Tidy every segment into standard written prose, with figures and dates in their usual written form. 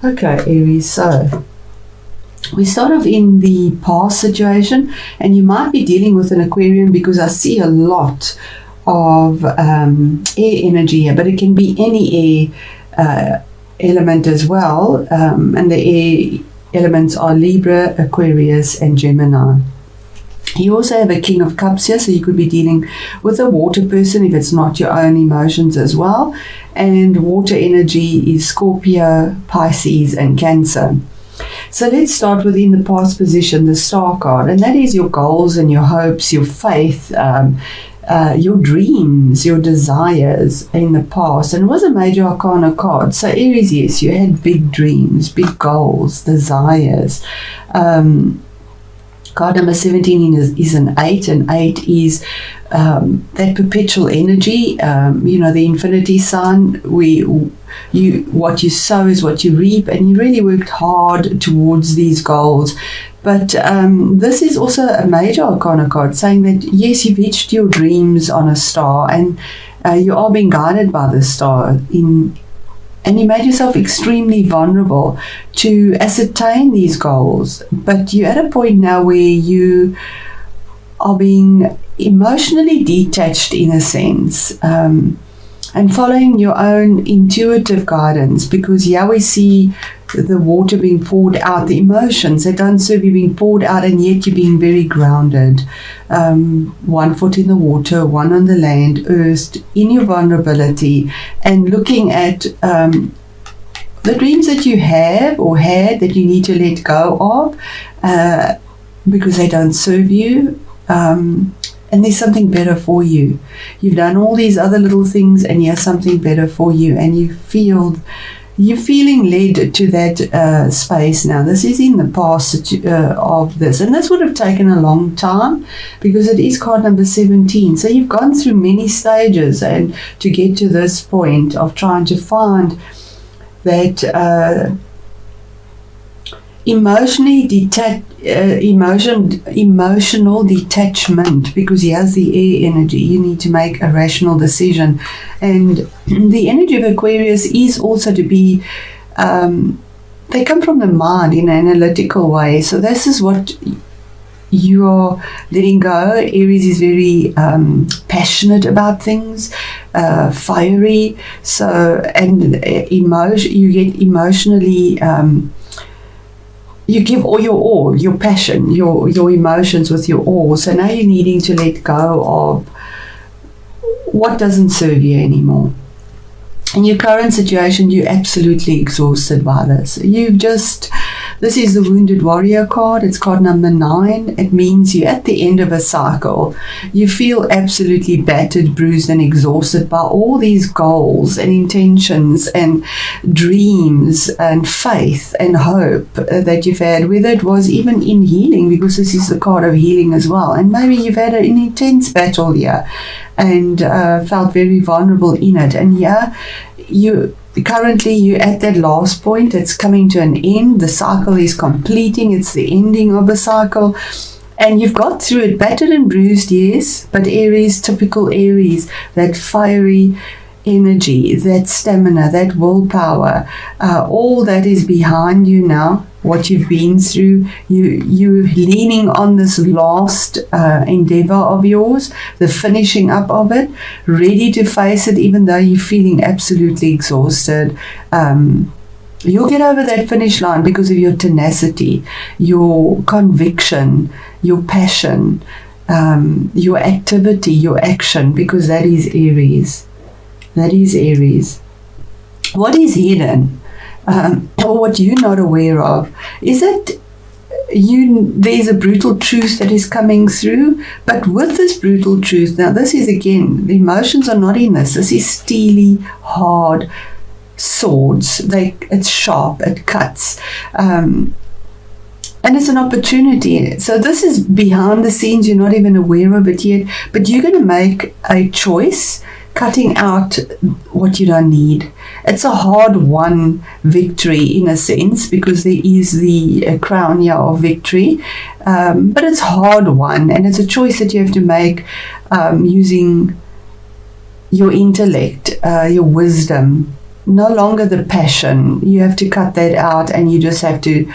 Okay, Aries, so we start off in the past situation, and you might be dealing with an Aquarian because I see a lot of air energy here, but it can be any air element as well, and the air elements are Libra, Aquarius, and Gemini. You also have a King of Cups here, so you could be dealing with a water person if it's not your own emotions as well. And water energy is Scorpio, Pisces, and Cancer. So let's start within the past position, the Star card, and that is your goals and your hopes, your faith, your dreams, your desires in the past. And it was a major arcana card. So Aries, yes, you had big dreams, big goals, desires. Card number 17 is an 8, and 8 is that perpetual energy, the infinity sign. What you sow is what you reap, and you really worked hard towards these goals. But this is also a major arcana card saying that yes, you've reached your dreams on a star, and you are being guided by the star and you made yourself extremely vulnerable to ascertain these goals. But you're at a point now where you are being emotionally detached in a sense, and following your own intuitive guidance, because here we see the water being poured out, the emotions that don't serve you being poured out, and yet you're being very grounded. One foot in the water, one on the land, earth, in your vulnerability, and looking at the dreams that you have or had that you need to let go of because they don't serve you. And there's something better for you. You've done all these other little things, and here's something better for you, and you're feeling led to that space now. This is in the past of this, and this would have taken a long time because it is card number 17. So you've gone through many stages and to get to this point of trying to find that emotional detachment, because he has the air energy. You need to make a rational decision, and the energy of Aquarius is also to be they come from the mind in an analytical way. So this is what you are letting go. Aries is very passionate about things, fiery, and you get emotionally you give all your passion, your emotions with your all. So now you're needing to let go of what doesn't serve you anymore. In your current situation, you're absolutely exhausted by this. This is the Wounded Warrior card. It's card number 9. It means you're at the end of a cycle. You feel absolutely battered, bruised, and exhausted by all these goals and intentions and dreams and faith and hope that you've had, whether it was even in healing, because this is the card of healing as well. And maybe you've had an intense battle here and felt very vulnerable in it. And currently you're at that last point. It's coming to an end. The cycle is completing. It's the ending of a cycle. And you've got through it, battered and bruised, yes, but Aries, typical Aries, that fiery energy, that stamina, that willpower, all that is behind you now. What you've been through, you're leaning on this last endeavor of yours, the finishing up of it, ready to face it, even though you're feeling absolutely exhausted. You'll get over that finish line because of your tenacity, your conviction, your passion, your activity, your action, because that is Aries. That is Aries. What is hidden? Or what you're not aware of is that there's a brutal truth that is coming through, but with this brutal truth, now this is again, the emotions are not in this. This is steely, hard swords. It's sharp, it cuts, and it's an opportunity. So this is behind the scenes. You're not even aware of it yet, but you're going to make a choice, cutting out what you don't need. It's a hard-won victory in a sense, because there is the crown here of victory, but it's hard-won, and it's a choice that you have to make using your intellect, your wisdom, no longer the passion. You have to cut that out, and you just have to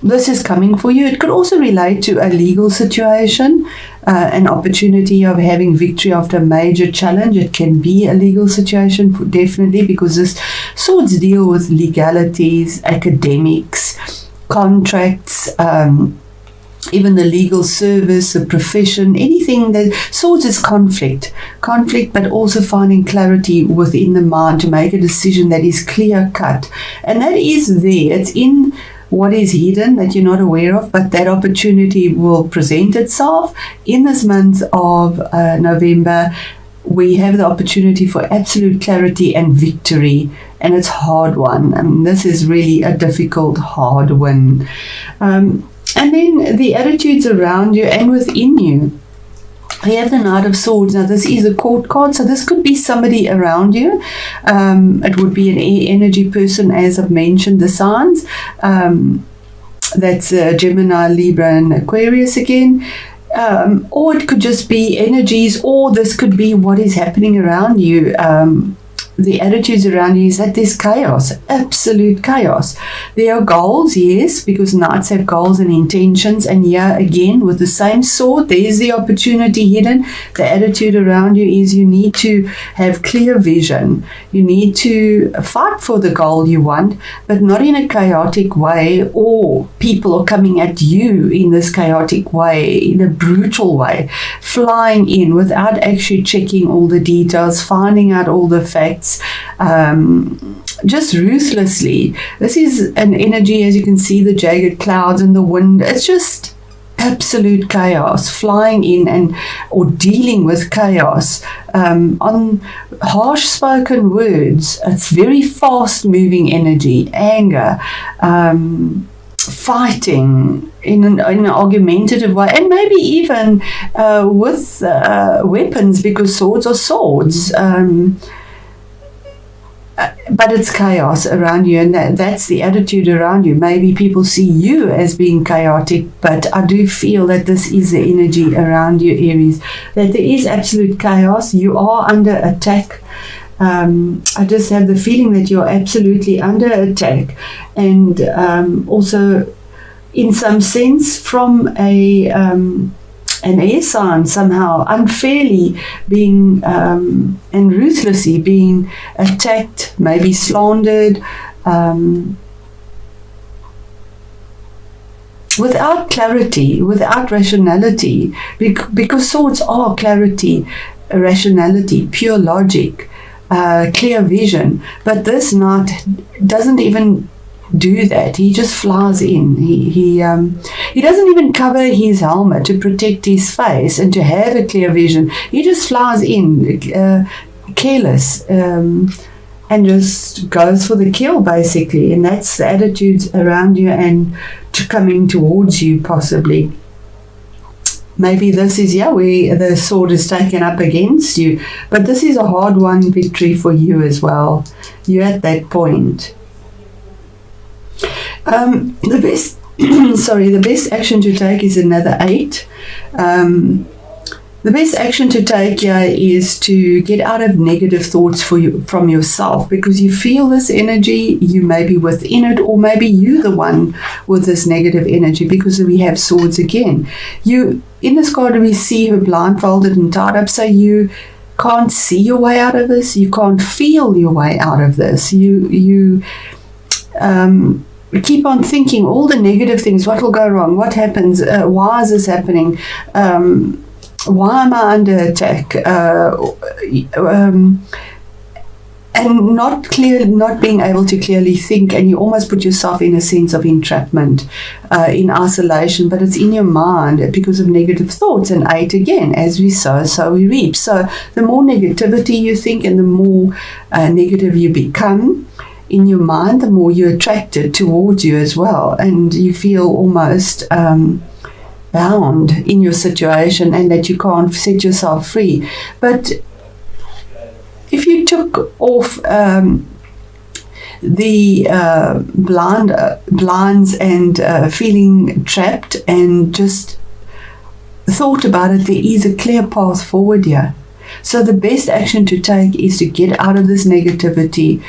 this is coming for you. It could also relate to a legal situation, an opportunity of having victory after a major challenge. It can be a legal situation, definitely, because this swords deal with legalities, academics, contracts, even the legal service, the profession, anything that swords is conflict, but also finding clarity within the mind to make a decision that is clear cut. And that is there. It's in what is hidden that you're not aware of, but that opportunity will present itself in this month of November. We have the opportunity for absolute clarity and victory, and it's hard one. I mean, this is really a difficult, hard one. And then the attitudes around you and within you. We have the Knight of Swords. Now, this is a court card, so this could be somebody around you. It would be an air energy person, as I've mentioned, the signs. That's Gemini, Libra, and Aquarius again. Or it could just be energies, or this could be what is happening around you. The attitudes around you is that there's chaos, absolute chaos. There are goals, yes, because knights have goals and intentions, and yeah, again, with the same sword, there's the opportunity hidden. The attitude around you is you need to have clear vision. You need to fight for the goal you want, but not in a chaotic way, or people are coming at you in this chaotic way, in a brutal way, flying in without actually checking all the details, finding out all the facts, just ruthlessly. This is an energy, as you can see, the jagged clouds and the wind. It's just absolute chaos, flying in and or dealing with chaos on harsh spoken words. It's very fast moving energy, anger, fighting in an argumentative way, and maybe even with weapons, because swords are swords. But it's chaos around you, and that's the attitude around you. Maybe people see you as being chaotic, but I do feel that this is the energy around you, Aries, that there is absolute chaos. You are under attack. I just have the feeling that you're absolutely under attack, and also in some sense from an air sign, somehow unfairly being and ruthlessly being attacked, maybe slandered, without clarity, without rationality, because swords are clarity, rationality, pure logic, clear vision. But this knight doesn't even do that. He just flies in. He doesn't even cover his helmet to protect his face and to have a clear vision. He just flies in, careless, and just goes for the kill, basically. And that's the attitudes around you and coming towards you, possibly. Maybe this is, where the sword is taken up against you. But this is a hard-won victory for you as well. You're at that point. The best the best action to take is another 8. The best action to take here is to get out of negative thoughts from yourself, because you feel this energy, you may be within it, or maybe you the one with this negative energy, because we have swords again. In this card we see her blindfolded and tied up, so you can't see your way out of this, you can't feel your way out of this. You keep on thinking all the negative things. What will go wrong? What happens? Why is this happening? Why am I under attack? And not being able to clearly think, and you almost put yourself in a sense of entrapment, in isolation, but it's in your mind because of negative thoughts. And 8 again, as we sow, so we reap. So the more negativity you think and the more negative you become in your mind, the more you're attracted towards you as well, and you feel almost bound in your situation and that you can't set yourself free. But if you took off the blinds and feeling trapped and just thought about it, there is a clear path forward here. So the best action to take is to get out of this negativity,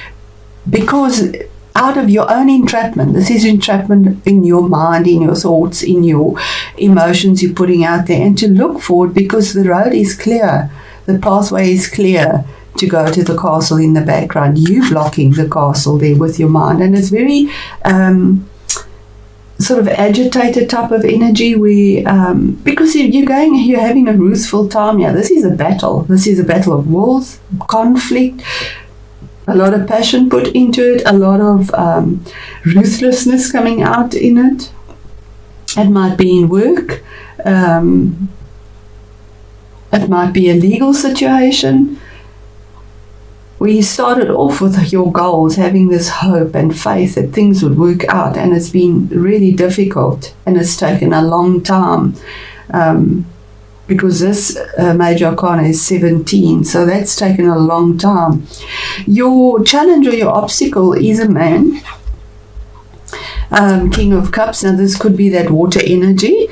because out of your own entrapment, this is entrapment in your mind, in your thoughts, in your emotions you're putting out there, and to look forward, because the road is clear, the pathway is clear to go to the castle in the background. You blocking the castle there with your mind, and it's very sort of agitated type of energy where because you're having a ruthful time here. This is a battle. This is a battle of wills, conflict, a lot of passion put into it, a lot of ruthlessness coming out in it. It might be in work. It might be a legal situation where you started off with your goals, having this hope and faith that things would work out, and it's been really difficult, and it's taken a long time, because this major arcana is 17, so that's taken a long time. Your challenge or your obstacle is a man, King of Cups. Now this could be that water energy.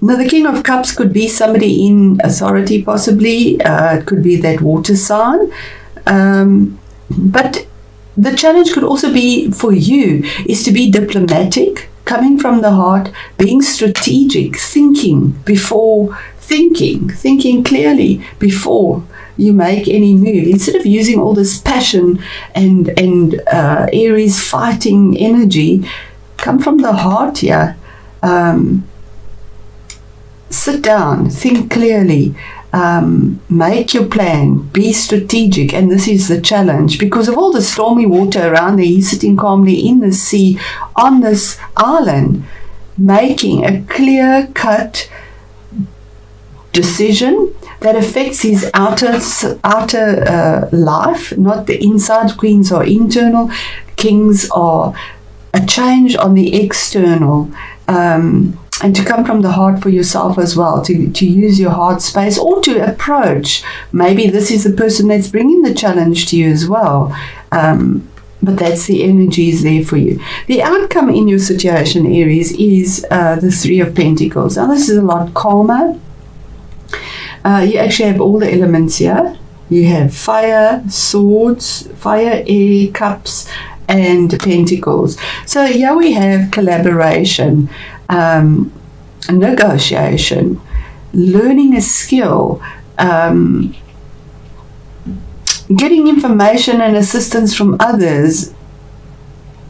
Now, the King of Cups could be somebody in authority, possibly. It could be that water sign. But the challenge could also be for you is to be diplomatic, coming from the heart, being strategic, thinking before thinking clearly before you make any move. Instead of using all this passion and Aries fighting energy, come from the heart here. Sit down, think clearly, make your plan, be strategic. And this is the challenge, because of all the stormy water around there. He's sitting calmly in the sea on this island, making a clear-cut decision that affects his outer life, not the inside. Queens are internal, kings are a change on the external. And to come from the heart for yourself as well, to use your heart space, or to approach. Maybe this is the person that's bringing the challenge to you as well. But that's the energies there for you. The outcome in your situation, Aries, is the Three of Pentacles. Now this is a lot calmer. You actually have all the elements here. You have fire, swords, fire, air, cups, and pentacles. So here we have collaboration, negotiation, learning a skill, getting information and assistance from others,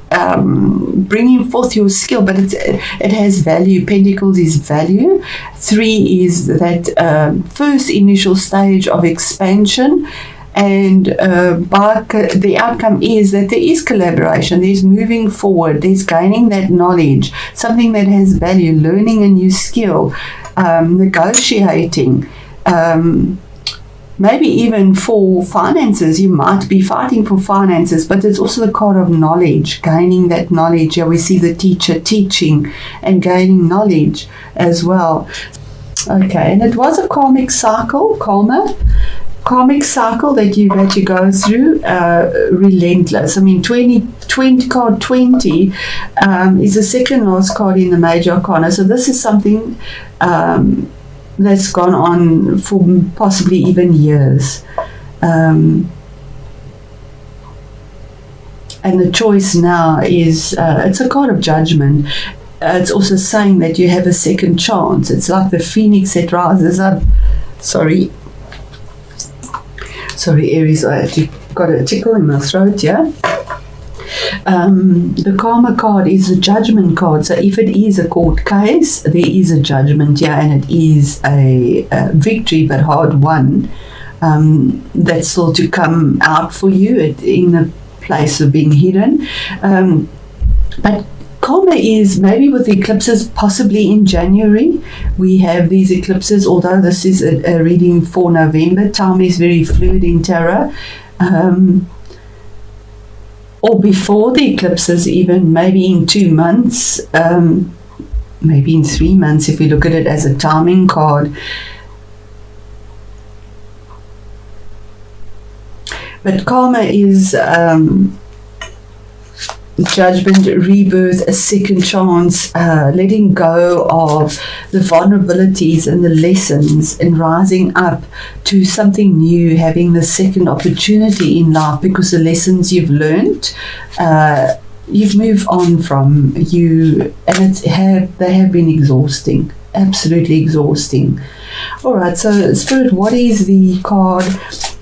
bringing forth your skill, but it has value. Pentacles is value. Three is that first initial stage of expansion. And the outcome is that there is collaboration, there's moving forward, there's gaining that knowledge, something that has value, learning a new skill, negotiating, maybe even for finances. You might be fighting for finances, but there's also the card of knowledge, gaining that knowledge. Here we see the teacher teaching and gaining knowledge as well. Okay, and it was a karmic cycle, karmic cycle that you've had to go through, relentless. I mean, 20 card 20 is the second last card in the major arcana. So this is something that's gone on for possibly even years. And the choice now is, it's a card of judgment. It's also saying that you have a second chance. It's like the phoenix that rises up. Sorry, Aries, I actually got a tickle in my throat, yeah? The karma card is a judgment card. So if it is a court case, there is a judgment, yeah, and it is a victory, but hard won. That's still to come out for you in the place of being hidden. But karma is maybe with the eclipses, possibly in January. We have these eclipses, although this is a reading for November. Time is very fluid in tarot. Or before the eclipses, even maybe in 2 months, maybe in 3 months, if we look at it as a timing card. But karma is judgment, rebirth, a second chance, letting go of the vulnerabilities and the lessons, and rising up to something new, having the second opportunity in life, because the lessons you've learned, you've moved on from you, and they have been exhausting, absolutely exhausting. All right, so Spirit, what is the card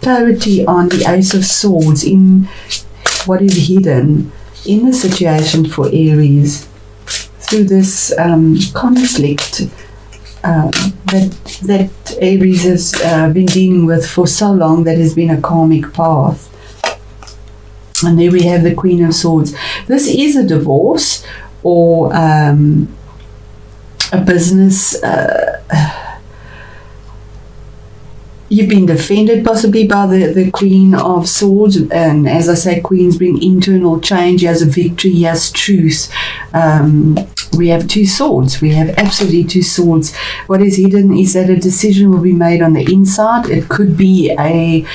clarity on the Ace of Swords in what is hidden in the situation for Aries through this conflict that Aries has been dealing with for so long, that has been a karmic path? And there we have the Queen of Swords. This is a divorce or a business. You've been defended possibly by the Queen of Swords, and as I say, queens bring internal change. He has a victory, he has truth. We have two swords. We have absolutely two swords. What is hidden is that a decision will be made on the inside. It could be a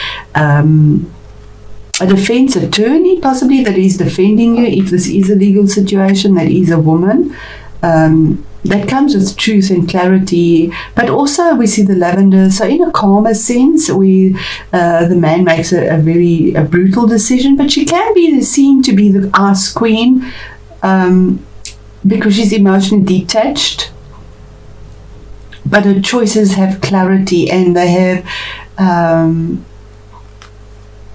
defense attorney possibly that is defending you, if this is a legal situation, that is a woman. That comes with truth and clarity, but also we see the lavender. So in a calmer sense, the man makes a very brutal decision, but she can be seen to be the ice queen because she's emotionally detached. But her choices have clarity, and they have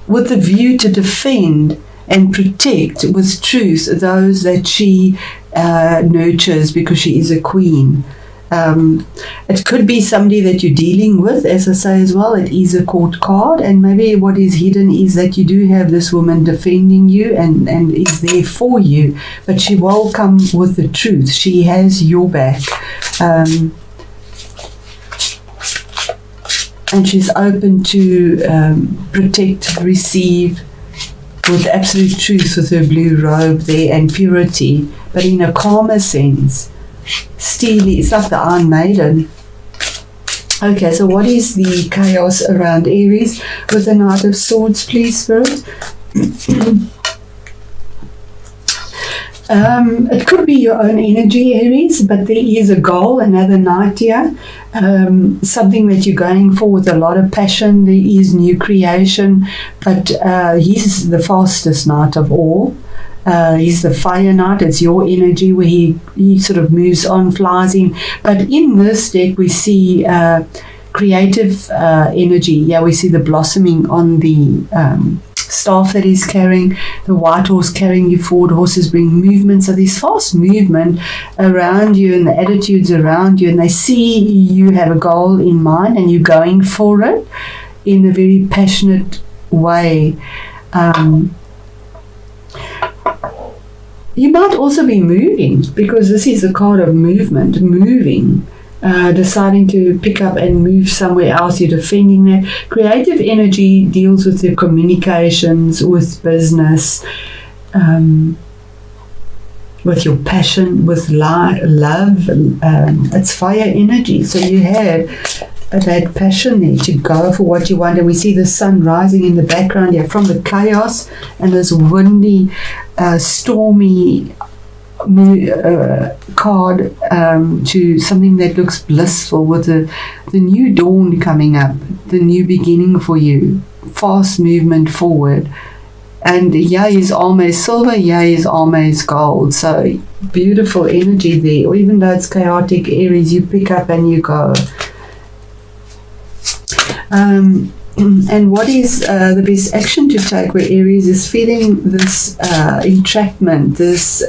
with the view to defend and protect with truth those that she nurtures, because she is a queen. It could be somebody that you're dealing with, as I say as well. It is a court card, and maybe what is hidden is that you do have this woman defending you and is there for you, but she will come with the truth. She has your back. And she's open to protect, receive, with absolute truth, with her blue robe there and purity, but in a calmer sense. Steely, it's like the Iron Maiden. Okay, so what is the chaos around Aries with the Knight of Swords, please, Spirit? It could be your own energy, Aries, but there is a goal, another knight here, something that you're going for with a lot of passion. There is new creation, but he's the fastest knight of all. He's the fire knight. It's your energy where he sort of moves on, flies in. But in this deck, we see creative energy. Yeah, we see the blossoming on the staff that he's carrying, the white horse carrying you forward. Horses bring movement, so there's fast movement around you and the attitudes around you, and they see you have a goal in mind and you're going for it in a very passionate way. You might also be moving, because this is a card of movement, moving. Deciding to pick up and move somewhere else. You're defending that. Creative energy deals with your communications, with business, with your passion, with love. It's fire energy. So you have that passion there to go for what you want. And we see the sun rising in the background here from the chaos and this windy, stormy card to something that looks blissful, with the new dawn coming up, the new beginning for you, fast movement forward. And yeah, is always silver, yeah, is always gold. So beautiful energy there. Or even though it's chaotic, Aries, you pick up and you go. And what is the best action to take where Aries is feeling this entrapment, this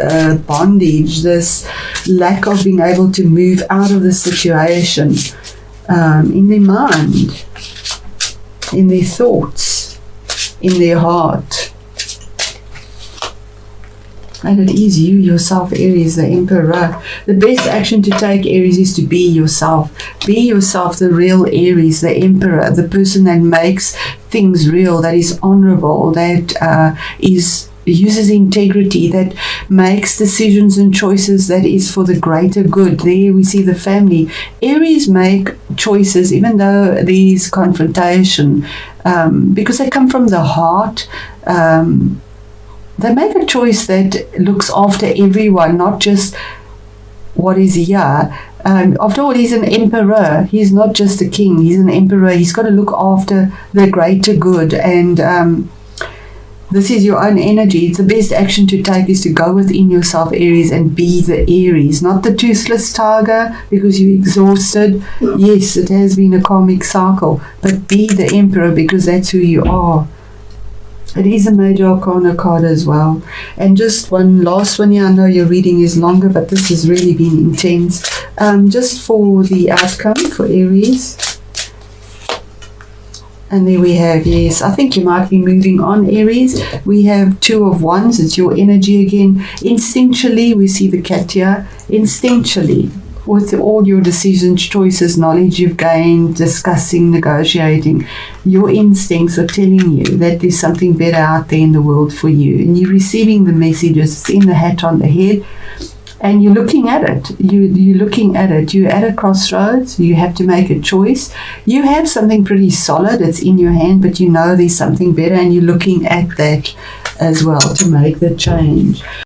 bondage, this lack of being able to move out of the situation in their mind, in their thoughts, in their heart? And it is you, yourself, Aries, the Emperor. The best action to take, Aries, is to be yourself. Be yourself, the real Aries, the Emperor, the person that makes things real, that is honorable, that uses integrity, that makes decisions and choices that is for the greater good. There we see the family. Aries make choices even though there is confrontation, because they come from the heart. they make a choice that looks after everyone, not just what is here. After all, he's an emperor. He's not just a king. He's an emperor. He's got to look after the greater good. And this is your own energy. It's the best action to take is to go within yourself, Aries, and be the Aries, not the toothless tiger because you're exhausted. Yes, it has been a karmic cycle, but be the emperor because that's who you are. It is a major arcana card as well. And just one last one here. I know your reading is longer, but this has really been intense. Just for the outcome for Aries. And there we have, yes, I think you might be moving on, Aries. We have Two of Wands. It's your energy again. Instinctually, we see the cat here. Instinctually, with all your decisions, choices, knowledge you've gained, discussing, negotiating, your instincts are telling you that there's something better out there in the world for you. And you're receiving the messages. It's in the hat on the head. And you're looking at it. You're looking at it. You're at a crossroads. You have to make a choice. You have something pretty solid. It's in your hand, but you know there's something better, and you're looking at that as well to make the change.